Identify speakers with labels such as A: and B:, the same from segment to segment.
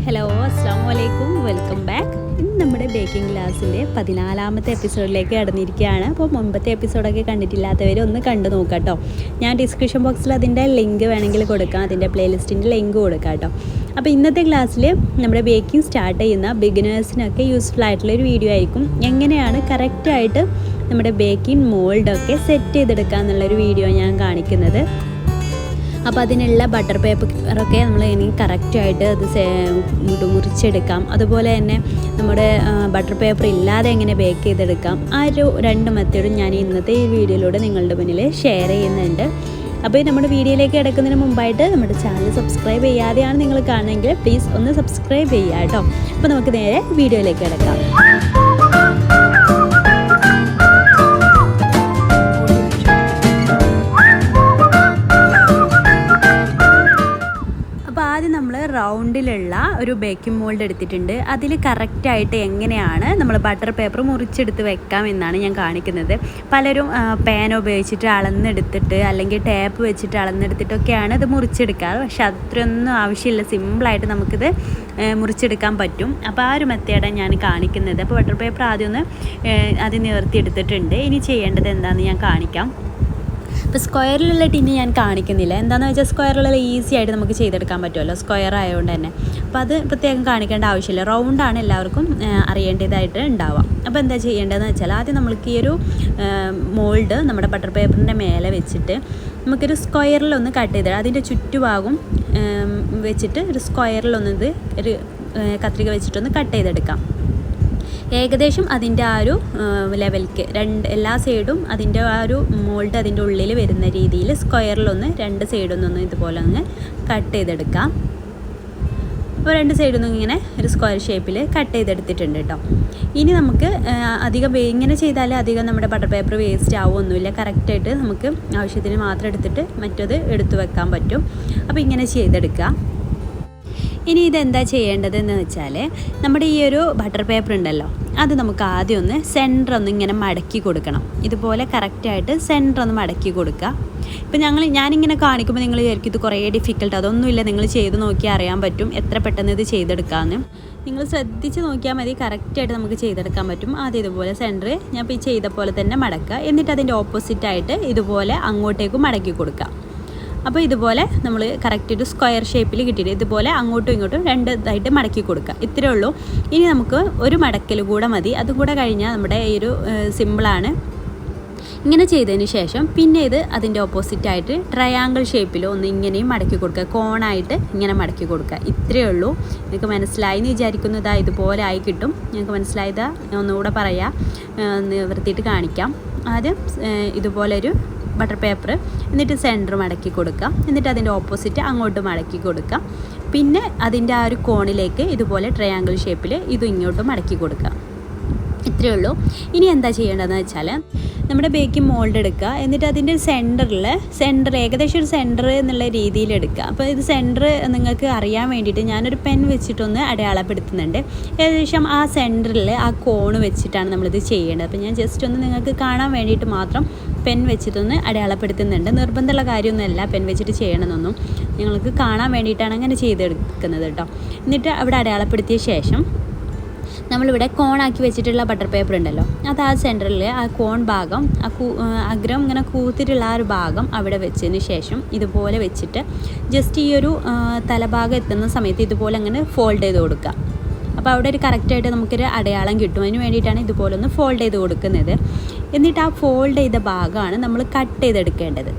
A: Hello അസ്സലാമലൈക്കും, welcome back. ഇന്ന് നമ്മുടെ ബേക്കിംഗ് ക്ലാസ്സിൻ്റെ 14ാമത്തെ എപ്പിസോഡിലേക്ക് കടന്നിരിക്കുകയാണ്. അപ്പോൾ മുമ്പത്തെ എപ്പിസോഡൊക്കെ കണ്ടിട്ടില്ലാത്തവർ ഒന്ന് കണ്ടു നോക്കാം കേട്ടോ. ഞാൻ ഡിസ്ക്രിപ്ഷൻ ബോക്സിൽ അതിൻ്റെ ലിങ്ക് വേണമെങ്കിൽ കൊടുക്കാം, അതിൻ്റെ പ്ലേലിസ്റ്റിൻ്റെ ലിങ്ക് കൊടുക്കാം കേട്ടോ. അപ്പോൾ ഇന്നത്തെ ക്ലാസ്സിൽ നമ്മുടെ ബേക്കിംഗ് സ്റ്റാർട്ട് ചെയ്യുന്ന ബിഗിനേഴ്സിനൊക്കെ യൂസ്ഫുൾ ആയിട്ടുള്ളൊരു വീഡിയോ ആയിരിക്കും. എങ്ങനെയാണ് കറക്റ്റായിട്ട് നമ്മുടെ ബേക്കിംഗ് മോൾഡൊക്കെ സെറ്റ് ചെയ്തെടുക്കുക എന്നുള്ളൊരു വീഡിയോ ഞാൻ കാണിക്കുന്നത്. അപ്പോൾ അതിനുള്ള ബട്ടർ പേപ്പറൊക്കെ നമ്മൾ ഇനി കറക്റ്റായിട്ട് അത് മുറിച്ചെടുക്കാം. അതുപോലെ തന്നെ നമ്മുടെ ബട്ടർ പേപ്പർ ഇല്ലാതെ എങ്ങനെ ബേക്ക് ചെയ്തെടുക്കാം, ആ ഒരു 2 മെത്തേഡും ഞാൻ ഇന്നത്തെ ഈ വീഡിയോയിലൂടെ നിങ്ങളുടെ മുന്നിൽ ഷെയർ ചെയ്യുന്നുണ്ട്. അപ്പോൾ നമ്മുടെ വീഡിയോയിലേക്ക് കിടക്കുന്നതിന് മുമ്പായിട്ട് നമ്മുടെ ചാനൽ സബ്സ്ക്രൈബ് ചെയ്യാതെയാണ് നിങ്ങൾ കാണുന്നതെങ്കിൽ പ്ലീസ് ഒന്ന് സബ്സ്ക്രൈബ് ചെയ്യുക കേട്ടോ. അപ്പോൾ നമുക്ക് നേരെ വീഡിയോയിലേക്ക് കിടക്കാം. നമ്മൾ റൗണ്ടിലുള്ള ഒരു ബേക്കിംഗ് മോൾഡ് എടുത്തിട്ടുണ്ട്. അതിൽ കറക്റ്റായിട്ട് എങ്ങനെയാണ് നമ്മൾ ബട്ടർ പേപ്പർ മുറിച്ചെടുത്ത് വെക്കാം എന്നാണ് ഞാൻ കാണിക്കുന്നത്. പലരും പാൻ ഉപയോഗിച്ചിട്ട് അളന്നെടുത്തിട്ട് അല്ലെങ്കിൽ ടാപ്പ് വെച്ചിട്ട് അളന്നെടുത്തിട്ടൊക്കെയാണ് ഇത് മുറിച്ചെടുക്കാറ്. പക്ഷെ അത്രയൊന്നും ആവശ്യമില്ല, സിമ്പിളായിട്ട് നമുക്കിത് മുറിച്ചെടുക്കാൻ പറ്റും. അപ്പോൾ ആ ഒരു മെത്തേഡാണ് ഞാൻ കാണിക്കുന്നത്. അപ്പോൾ ബട്ടർ പേപ്പർ ആദ്യം ഒന്ന് അത് നിവർത്തിയെടുത്തിട്ടുണ്ട്. ഇനി ചെയ്യേണ്ടത് എന്താണെന്ന് ഞാൻ കാണിക്കാം. ഇപ്പോൾ സ്ക്വയറിലുള്ള ടിന്ന് ഞാൻ കാണിക്കുന്നില്ല. എന്താണെന്ന് വെച്ചാൽ സ്ക്വയറിലുള്ള ഈസി ആയിട്ട് നമുക്ക് ചെയ്തെടുക്കാൻ പറ്റുമല്ലോ, സ്ക്വയർ ആയതുകൊണ്ട് തന്നെ. അപ്പോൾ അത് പ്രത്യേകം കാണിക്കേണ്ട ആവശ്യമില്ല. റൗണ്ടാണ് എല്ലാവർക്കും അറിയേണ്ടതായിട്ട് ഉണ്ടാവുക. അപ്പോൾ എന്താ ചെയ്യേണ്ടതെന്ന് വെച്ചാൽ ആദ്യം നമ്മൾക്ക് ഈ ഒരു മോൾഡ് നമ്മുടെ ബട്ടർ പേപ്പറിൻ്റെ മേലെ വെച്ചിട്ട് നമുക്കൊരു സ്ക്വയറിലൊന്ന് കട്ട് ചെയ്ത് അതിൻ്റെ ചുറ്റുഭാഗം വെച്ചിട്ട് ഒരു സ്ക്വയറിലൊന്നത് ഒരു കത്രിക വെച്ചിട്ടൊന്ന് കട്ട് ചെയ്തെടുക്കാം. ഏകദേശം അതിൻ്റെ ആ ഒരു ലെവൽക്ക് എല്ലാ സൈഡും അതിൻ്റെ ആ ഒരു മോൾഡ് അതിൻ്റെ ഉള്ളിൽ വരുന്ന രീതിയിൽ സ്ക്വയറിലൊന്ന് 2 സൈഡൊന്നൊന്ന് ഇതുപോലെ ഒന്ന് കട്ട് ചെയ്തെടുക്കാം. അപ്പോൾ 2 സൈഡൊന്നും ഇങ്ങനെ ഒരു സ്ക്വയർ ഷേപ്പിൽ കട്ട് ചെയ്തെടുത്തിട്ടുണ്ട് കേട്ടോ. ഇനി നമുക്ക് അധികം ഇങ്ങനെ ചെയ്താൽ അധികം നമ്മുടെ ബട്ടർ പേപ്പർ വേസ്റ്റ് ആവുമൊന്നുമില്ല. കറക്റ്റായിട്ട് നമുക്ക് ആവശ്യത്തിന് മാത്രം എടുത്തിട്ട് മറ്റത് എടുത്തു വെക്കാൻ പറ്റും. അപ്പോൾ ഇങ്ങനെ ചെയ്തെടുക്കുക. ഇനി ഇതെന്താ ചെയ്യേണ്ടതെന്ന് വെച്ചാൽ നമ്മുടെ ഈ ഒരു ബട്ടർ പേപ്പർ ഉണ്ടല്ലോ, അത് നമുക്ക് ആദ്യം ഒന്ന് സെൻറ്റർ ഒന്ന് ഇങ്ങനെ മടക്കി കൊടുക്കണം. ഇതുപോലെ കറക്റ്റായിട്ട് സെൻറ്റർ ഒന്ന് മടക്കി കൊടുക്കുക. ഇപ്പം ഞാനിങ്ങനെ കാണിക്കുമ്പോൾ നിങ്ങൾ വിചാരിക്കും ഇത് കുറേ ഡിഫിക്കൽട്ട്. അതൊന്നുമില്ല, നിങ്ങൾ ചെയ്ത് നോക്കിയാൽ അറിയാൻ പറ്റും എത്ര പെട്ടെന്ന് ഇത് ചെയ്തെടുക്കാമെന്ന്. നിങ്ങൾ ശ്രദ്ധിച്ച് നോക്കിയാൽ മതി, കറക്റ്റായിട്ട് നമുക്ക് ചെയ്തെടുക്കാൻ പറ്റും. ആദ്യം ഇതുപോലെ സെൻറ്റർ ഞാൻ ഇപ്പോൾ ഈ ചെയ്ത പോലെ തന്നെ മടക്കുക. എന്നിട്ട് അതിൻ്റെ ഓപ്പോസിറ്റായിട്ട് ഇതുപോലെ അങ്ങോട്ടേക്കും മടക്കി കൊടുക്കുക. അപ്പോൾ ഇതുപോലെ നമ്മൾ കറക്റ്റ് ഒരു സ്ക്വയർ ഷേപ്പിൽ കിട്ടിയിട്ട് ഇതുപോലെ അങ്ങോട്ടും ഇങ്ങോട്ടും 2 ഇതായിട്ട് മടക്കി കൊടുക്കുക. ഇത്രയേ ഉള്ളൂ. ഇനി നമുക്ക് ഒരു മടക്കൽ കൂടെ മതി. അതും കൂടെ കഴിഞ്ഞാൽ നമ്മുടെ ഈ ഒരു സിമ്പിളാണ്. ഇങ്ങനെ ചെയ്തതിന് ശേഷം പിന്നെ ഇത് അതിൻ്റെ ഓപ്പോസിറ്റായിട്ട് ട്രയാങ്കിൾ ഷേപ്പിൽ ഒന്ന് ഇങ്ങനെയും മടക്കി കൊടുക്കുക. കോണായിട്ട് ഇങ്ങനെ മടക്കി കൊടുക്കുക. ഇത്രയേ ഉള്ളൂ. നിങ്ങൾക്ക് മനസ്സിലായി എന്ന് വിചാരിക്കുന്നു. ഇതാ ഇതുപോലെ ആയി കിട്ടും. നിങ്ങൾക്ക് മനസ്സിലായതാ ഒന്നുകൂടെ പറയാം, നിവർത്തിയിട്ട് കാണിക്കാം. ആദ്യം ഇതുപോലൊരു ബട്ടർ പേപ്പർ, എന്നിട്ട് സെൻറ്റർ മടക്കി കൊടുക്കുക. എന്നിട്ട് അതിൻ്റെ ഓപ്പോസിറ്റ് അങ്ങോട്ട് മടക്കി കൊടുക്കുക. പിന്നെ അതിൻ്റെ ആ ഒരു കോണിലേക്ക് ഇതുപോലെ ട്രയാങ്കിൾ ഷേപ്പിൽ ഇതും ഇങ്ങോട്ടും മടക്കി കൊടുക്കുക. ഇത്രയേ ഉള്ളൂ. ഇനി എന്താ ചെയ്യേണ്ടതെന്ന് വെച്ചാൽ നമ്മുടെ ബേക്കിംഗ് മോൾഡ് എടുക്കുക. എന്നിട്ട് അതിൻ്റെ സെൻറ്റർ ഏകദേശം ഒരു സെൻറ്റർ എന്നുള്ള രീതിയിൽ എടുക്കുക. അപ്പോൾ ഇത് സെൻറ്റർ നിങ്ങൾക്ക് അറിയാൻ വേണ്ടിയിട്ട് ഞാനൊരു പെൻ വെച്ചിട്ടൊന്ന് അടയാളപ്പെടുത്തുന്നുണ്ട്. ഏകദേശം ആ സെൻറ്ററിൽ ആ കോണ് വെച്ചിട്ടാണ് നമ്മളിത് ചെയ്യേണ്ടത്. അപ്പോൾ ഞാൻ ജസ്റ്റ് ഒന്ന് നിങ്ങൾക്ക് കാണാൻ വേണ്ടിയിട്ട് മാത്രം പെൻ വെച്ചിട്ടൊന്ന് അടയാളപ്പെടുത്തുന്നുണ്ട്. നിർബന്ധമുള്ള കാര്യമൊന്നുമല്ല പെൻ വെച്ചിട്ട് ചെയ്യണമെന്നൊന്നും, നിങ്ങൾക്ക് കാണാൻ വേണ്ടിയിട്ടാണ് അങ്ങനെ ചെയ്തെടുക്കുന്നത് കേട്ടോ. എന്നിട്ട് അവിടെ അടയാളപ്പെടുത്തിയ ശേഷം നമ്മളിവിടെ കോണാക്കി വെച്ചിട്ടുള്ള ബട്ടർ പേപ്പർ ഉണ്ടല്ലോ, അത് ആ സെൻറ്ററിൽ ആ കോൺ ഭാഗം അഗ്രം ഇങ്ങനെ കൂത്തിട്ടുള്ള ആ ഒരു ഭാഗം അവിടെ വെച്ചതിന് ശേഷം ഇതുപോലെ വെച്ചിട്ട് ജസ്റ്റ് ഈ ഒരു തലഭാഗം എത്തുന്ന സമയത്ത് ഇതുപോലെ അങ്ങനെ ഫോൾഡ് ചെയ്ത് കൊടുക്കുക. അപ്പോൾ അവിടെ ഒരു കറക്റ്റായിട്ട് നമുക്കൊരു അടയാളം കിട്ടും. അതിന് വേണ്ടിയിട്ടാണ് ഇതുപോലെ ഒന്ന് ഫോൾഡ് ചെയ്ത് കൊടുക്കുന്നത്. എന്നിട്ട് ആ ഫോൾഡ് ചെയ്ത ഭാഗമാണ് നമ്മൾ കട്ട് ചെയ്തെടുക്കേണ്ടത്.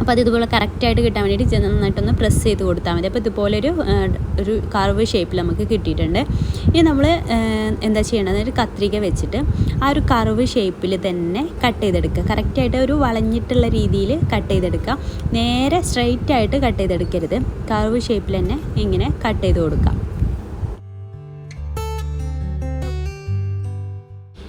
A: അപ്പോൾ അത് ഇതുപോലെ കറക്റ്റായിട്ട് കിട്ടാൻ വേണ്ടിയിട്ട് നന്നായിട്ടൊന്ന് പ്രസ് ചെയ്ത് കൊടുത്താൽ മതി. അപ്പോൾ ഇതുപോലെ ഒരു കർവ് ഷേപ്പിൽ നമുക്ക് കിട്ടിയിട്ടുണ്ട്. ഇനി നമ്മൾ എന്താ ചെയ്യേണ്ടത്, ഒരു കത്രിക വെച്ചിട്ട് ആ ഒരു കർവ് ഷേപ്പിൽ തന്നെ കട്ട് ചെയ്തെടുക്കുക. കറക്റ്റായിട്ട് ഒരു വളഞ്ഞിട്ടുള്ള രീതിയിൽ കട്ട് ചെയ്തെടുക്കുക. നേരെ സ്ട്രെയിറ്റ് ആയിട്ട് കട്ട് ചെയ്തെടുക്കരുത്, കർവ് ഷേപ്പിൽ തന്നെ ഇങ്ങനെ കട്ട് ചെയ്ത് കൊടുക്കുക.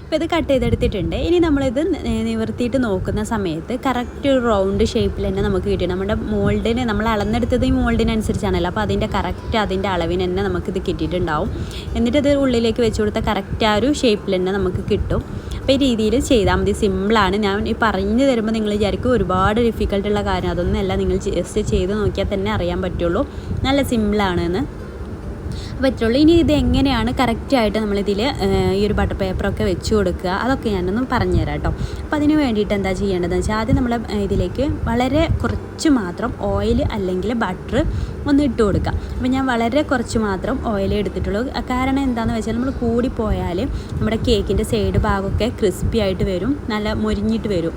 A: അപ്പോൾ ഇത് കട്ട് ചെയ്തെടുത്തിട്ടുണ്ട്. ഇനി നമ്മളിത് നിവർത്തിയിട്ട് നോക്കുന്ന സമയത്ത് കറക്റ്റ് ഒരു റൗണ്ട് ഷേപ്പിൽ തന്നെ നമുക്ക് കിട്ടും. നമ്മുടെ മോൾഡിന് നമ്മൾ അളന്നെടുത്തത് ഈ മോൾഡിനനുസരിച്ചാണല്ലോ, അപ്പോൾ അതിൻ്റെ കറക്റ്റ് അതിൻ്റെ അളവിന് തന്നെ നമുക്കിത് കിട്ടിയിട്ടുണ്ടാവും. എന്നിട്ട് ഇത് ഉള്ളിലേക്ക് വെച്ച് കൊടുത്താൽ കറക്റ്റ് ആ ഒരു ഷേപ്പിൽ തന്നെ നമുക്ക് കിട്ടും. അപ്പോൾ ഈ രീതിയിൽ ചെയ്താൽ മതി, സിമ്പിളാണ്. ഞാൻ ഈ പറഞ്ഞു തരുമ്പോൾ നിങ്ങൾ വിചാരിക്കും ഒരുപാട് ഡിഫിക്കൽട്ടുള്ള കാര്യം, അതൊന്നുമല്ല. നിങ്ങൾ ജസ്റ്റ് ചെയ്ത് നോക്കിയാൽ തന്നെ അറിയാൻ പറ്റുള്ളൂ, നല്ല സിമ്പിളാണെന്ന്. അപ്പോൾ ഇത്രയുള്ളൂ. ഇനി ഇത് എങ്ങനെയാണ് കറക്റ്റായിട്ട് നമ്മളിതിൽ ഈ ഒരു ബട്ടർ പേപ്പറൊക്കെ വെച്ച് കൊടുക്കുക അതൊക്കെ ഞാനൊന്ന് പറഞ്ഞുതരാം കേട്ടോ. അപ്പോൾ അതിന് വേണ്ടിയിട്ട് എന്താ ചെയ്യേണ്ടതെന്ന് വെച്ചാൽ ആദ്യം നമ്മൾ ഇതിലേക്ക് വളരെ കുറച്ച് മാത്രം ഓയിൽ അല്ലെങ്കിൽ ബട്ടർ ഒന്ന് ഇട്ട് കൊടുക്കുക. അപ്പോൾ ഞാൻ വളരെ കുറച്ച് മാത്രം ഓയിൽ എടുത്തിട്ടുള്ളൂ. കാരണം എന്താണെന്ന് വെച്ചാൽ നമ്മൾ കൂടിപ്പോയാൽ നമ്മുടെ കേക്കിൻ്റെ സൈഡ് ഭാഗമൊക്കെ ക്രിസ്പി ആയിട്ട് വരും, നല്ല മൊരിഞ്ഞിട്ട് വരും,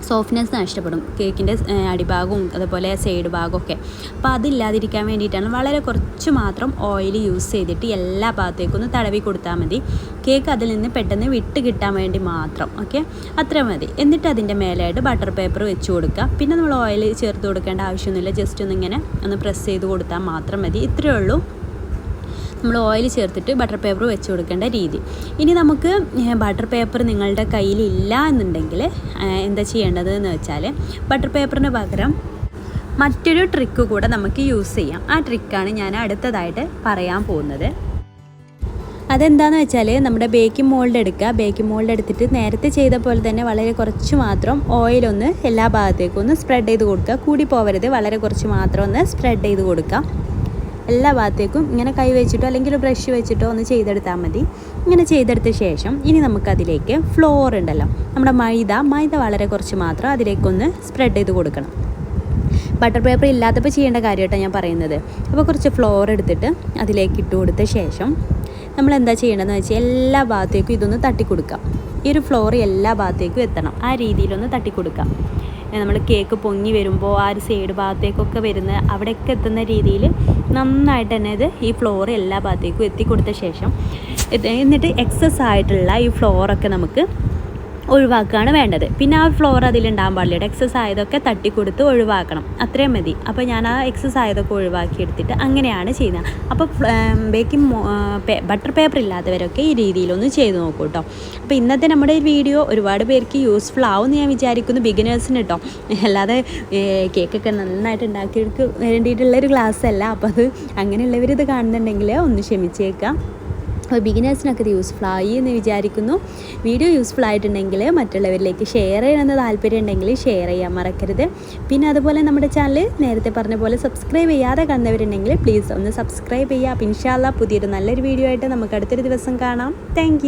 A: സോഫ്റ്റ്നെസ് നഷ്ടപ്പെടും കേക്കിൻ്റെ അടിഭാഗവും അതുപോലെ സൈഡ് ഭാഗമൊക്കെ. അപ്പോൾ അതില്ലാതിരിക്കാൻ വേണ്ടിയിട്ടാണ് വളരെ കുറച്ച് മാത്രം ഓയിൽ യൂസ് ചെയ്തിട്ട് എല്ലാ ഭാഗത്തേക്കും ഒന്ന് തടവി കൊടുത്താൽ മതി. കേക്ക് അതിൽ നിന്ന് പെട്ടെന്ന് വിട്ട് കിട്ടാൻ വേണ്ടി മാത്രം. ഓക്കെ, അത്ര മതി. എന്നിട്ട് അതിൻ്റെ മേലായിട്ട് ബട്ടർ പേപ്പർ വെച്ച് കൊടുക്കുക. പിന്നെ നമ്മൾ ഓയിൽ ചേർത്ത് കൊടുക്കേണ്ട ആവശ്യമൊന്നുമില്ല, ജസ്റ്റ് ഒന്നിങ്ങനെ ഒന്ന് പ്രസ് ചെയ്ത് കൊടുത്താൽ മാത്രം മതി. ഇത്രയേ ഉള്ളൂ നമ്മൾ ഓയിൽ ചേർത്തിട്ട് ബട്ടർ പേപ്പർ വെച്ച് കൊടുക്കേണ്ട രീതി. ഇനി നമുക്ക് ബട്ടർ പേപ്പർ നിങ്ങളുടെ കയ്യിലില്ല എന്നുണ്ടെങ്കിൽ എന്താ ചെയ്യേണ്ടത് എന്ന് വെച്ചാൽ ബട്ടർ പേപ്പറിന് പകരം മറ്റൊരു ട്രിക്ക് കൂടെ നമുക്ക് യൂസ് ചെയ്യാം. ആ ട്രിക്കാണ് ഞാൻ അടുത്തതായിട്ട് പറയാൻ പോകുന്നത്. അതെന്താണെന്ന് വെച്ചാൽ നമ്മുടെ ബേക്കിംഗ് മോൾഡ് എടുക്കുക. ബേക്കിംഗ് മോൾഡ് എടുത്തിട്ട് നേരത്തെ ചെയ്ത പോലെ തന്നെ വളരെ കുറച്ച് മാത്രം ഓയിലൊന്ന് എല്ലാ ഭാഗത്തേക്കും ഒന്ന് സ്പ്രെഡ് ചെയ്ത് കൊടുക്കുക. കൂടി പോവരുത്, വളരെ കുറച്ച് മാത്രം ഒന്ന് സ്പ്രെഡ് ചെയ്ത് കൊടുക്കുക. എല്ലാ ഭാഗത്തേക്കും ഇങ്ങനെ കൈ വെച്ചിട്ടോ അല്ലെങ്കിൽ ബ്രഷ് വെച്ചിട്ടോ ഒന്ന് ചെയ്തെടുത്താൽ മതി. ഇങ്ങനെ ചെയ്തെടുത്ത ശേഷം ഇനി നമുക്കതിലേക്ക് ഫ്ലോർ ഉണ്ടല്ലോ, നമ്മുടെ മൈദ വളരെ കുറച്ച് മാത്രം അതിലേക്കൊന്ന് സ്പ്രെഡ് ചെയ്ത് കൊടുക്കണം. ബട്ടർ പേപ്പർ ഇല്ലാത്തപ്പോൾ ചെയ്യേണ്ട കാര്യമായിട്ടാണ് ഞാൻ പറയുന്നത്. അപ്പോൾ കുറച്ച് ഫ്ലോർ എടുത്തിട്ട് അതിലേക്ക് ഇട്ട് കൊടുത്ത ശേഷം നമ്മൾ എന്താ ചെയ്യേണ്ടതെന്ന് വെച്ചാൽ എല്ലാ ഭാഗത്തേക്കും ഇതൊന്ന് തട്ടിക്കൊടുക്കാം. ഈ ഒരു ഫ്ലോർ എല്ലാ ഭാഗത്തേക്കും എത്തണം, ആ രീതിയിലൊന്ന് തട്ടിക്കൊടുക്കാം. നമ്മൾ കേക്ക് പൊങ്ങി വരുമ്പോൾ ആ ഒരു സൈഡ് ഭാഗത്തേക്കൊക്കെ വരുന്ന അവിടെയൊക്കെ എത്തുന്ന രീതിയിൽ നന്നായിട്ട് തന്നെ ഇത് ഈ ഫ്ലോർ എല്ലാ ഭാഗത്തേക്കും എത്തിക്കൊടുത്ത ശേഷം എന്നിട്ട് എക്സസ് ആയിട്ടുള്ള ഈ ഫ്ലോറൊക്കെ നമുക്ക് ഒഴിവാക്കുകയാണ് വേണ്ടത്. പിന്നെ ആ ഫ്ലോർ അതിലുണ്ടാകാൻ പാടില്ല, എക്സസ് ആയതൊക്കെ തട്ടിക്കൊടുത്ത് ഒഴിവാക്കണം, അത്രയും മതി. അപ്പോൾ ഞാൻ ആ എക്സസ് ആയതൊക്കെ ഒഴിവാക്കി എടുത്തിട്ട് അങ്ങനെയാണ് ചെയ്യുന്നത്. അപ്പോൾ ബേക്കിംഗ് ബട്ടർ പേപ്പർ ഇല്ലാത്തവരൊക്കെ ഈ രീതിയിലൊന്ന് ചെയ്ത് നോക്കൂ കേട്ടോ. അപ്പോൾ ഇന്നത്തെ നമ്മുടെ വീഡിയോ ഒരുപാട് പേർക്ക് യൂസ്ഫുൾ ആവുമെന്ന് ഞാൻ വിചാരിക്കുന്നു, ബിഗിനേഴ്സിന് കേട്ടോ. അല്ലാതെ കേക്കൊക്കെ നന്നായിട്ട് ഉണ്ടാക്കിയവർക്ക് വേണ്ടിയിട്ടുള്ളൊരു ക്ലാസ് അല്ല. അപ്പോൾ അത് അങ്ങനെയുള്ളവരിത് കാണുന്നുണ്ടെങ്കിൽ ഒന്ന് ക്ഷമിച്ചേക്കാം. അപ്പോൾ ബിഗിനേഴ്സിനൊക്കെ ഇത് യൂസ്ഫുൾ ആയി എന്ന് വിചാരിക്കുന്നു. വീഡിയോ യൂസ്ഫുൾ ആയിട്ടുണ്ടെങ്കിൽ മറ്റുള്ളവരിലേക്ക് ഷെയർ ചെയ്യണമെന്ന് താല്പര്യം ഉണ്ടെങ്കിൽ ഷെയർ ചെയ്യാൻ മറക്കരുത്. പിന്നെ അതുപോലെ നമ്മുടെ ചാനൽ നേരത്തെ പറഞ്ഞ പോലെ സബ്സ്ക്രൈബ് ചെയ്യാതെ കാണുന്നവരുണ്ടെങ്കിൽ പ്ലീസ് ഒന്ന് സബ്സ്ക്രൈബ് ചെയ്യുക. അപ്പോൾ ഇൻഷാ അല്ലാഹ് പുതിയൊരു നല്ലൊരു വീഡിയോ ആയിട്ട് നമുക്ക് അടുത്തൊരു ദിവസം കാണാം. താങ്ക്